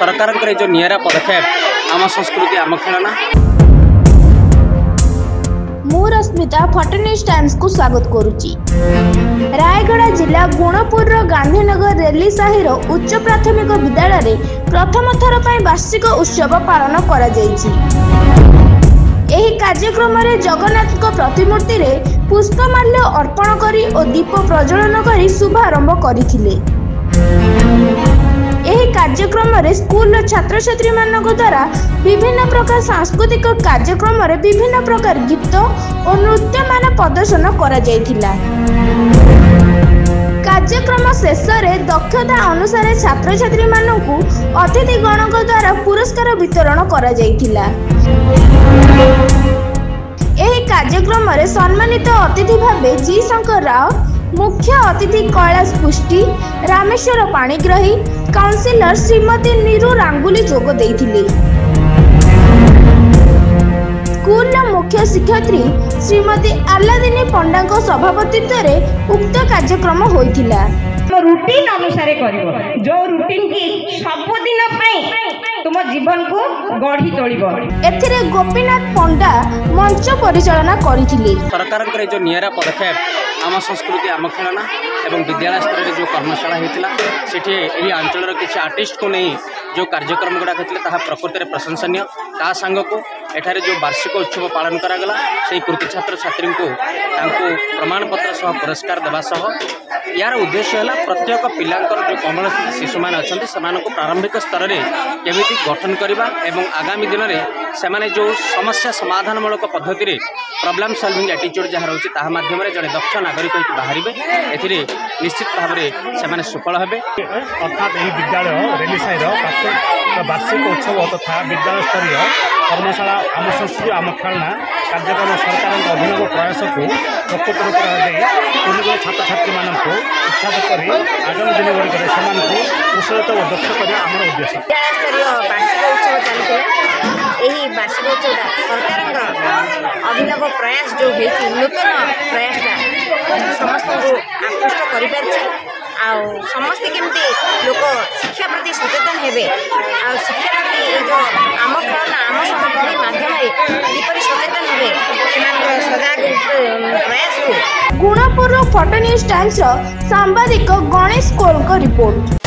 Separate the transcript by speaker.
Speaker 1: सरकार जो निरा पदक्षेप आम संस्कृति आम खेलना।
Speaker 2: मु रश्मिता फटन्यूज टाइम्स को स्वागत करुच्ची। रायगढ़ जिला गुणपुर गांधीनगर रेली साहिर उच्च प्राथमिक विद्यालय प्रथम थर वार्षिक उत्सव पालन करा जायछि। एही कार्यक्रम रे जगन्नाथ प्रतिमूर्ति रे पुष्पमाल्य अर्पण करी और दीप प्रज्वलन करी शुभारंभ करथिले। एही कार्यक्रम रे स्कूल छात्र छात्री मानक द्वारा विभिन्न प्रकार सांस्कृतिक कार्यक्रम रे विभिन्न प्रकार गीत और नृत्य मान प्रदर्शन करा जायथिला। कार्यक्रम शेष में दक्षता अनुसार छात्र छात्री मानकु अतिथि गणक द्वारा पुरस्कार वितरण करा जायथिला। एही कार्यक्रम रे सम्मानित अतिथि भावे जी शंकर राव, मुख्य अतिथि कैलाश पुष्टि, रामेश्वर पाणिग्राही, काउंसिलर श्रीमती नीरू रांगुली जोग देइथिले। स्कूल मुख्य शिक्षयित्री श्रीमती आलादिनी पंडा सभापतित्व में उक्त कार्यक्रम होइथिला।
Speaker 3: रूटीन अनुसार करिवो जो रूटीन की सबुदिन तुम जीवन को गढ़ी तोलिबो।
Speaker 2: एथिरे गोपीनाथ पंडा मंच परिचालना करिथिले।
Speaker 1: सरकार जो निरा पदक्षेप आम संस्कृति आम खेलना एवं विद्यालय स्तर में जो कर्मशाला होता सेठी एही अंचल किसी आर्टिस्ट को नहीं जो कार्यक्रम गुड़ा होते प्रकृति प्रशंसनीय। ता सांग को एठारे जो वार्षिक उत्सव पालन करागला से कृति छात्र छात्री को प्रमाणपत्र सह पुरस्कार देवा सह यार उद्देश्य है प्रत्येक पिलांकर जो कमल शिशु मैंने अच्छा से प्रारंभिक स्तर में केमी गठन करवा एवं आगामी दिन में से जो समस्या समाधानमूलक पद्धति में प्रॉब्लम सॉल्विंग एटीट्यूड जहाँ रोचे ता माध्यम जड़े दक्ष नागरिक बाहर ए निश्चित भाव में सुफल हे।
Speaker 4: अर्थात यही विद्यालय रेली साहिर वार्षिक उत्सव तथा विद्यालय स्तरीय कर्मशाला आम संस्कृति आम खेलना कार्यक्रम सरकार अभिनव प्रयास को प्रकृत रूप में छात्र छात्री मानक उत्साहित कर आगामी दिन गुड़िक कुशलत और दक्ष करने आम उद्देश्य।
Speaker 3: विद्यालय वार्षिक उत्सव चलता यही वार्षिक उत्सव सरकार अभिनव प्रयास जो नूतन प्रयास समस्त को आकृष्ट कर समस्ते केमती लोक शिक्षा प्रति सचेतन हेबे आ शिक्षा प्रति जो आम खेलना आम संस्कृति माध्यम किपर सचेतन हेबे सजाग प्रयास को।
Speaker 2: गुणपुर फटन्यूज टाइम्स सांबादिक गणेश कोल रिपोर्ट।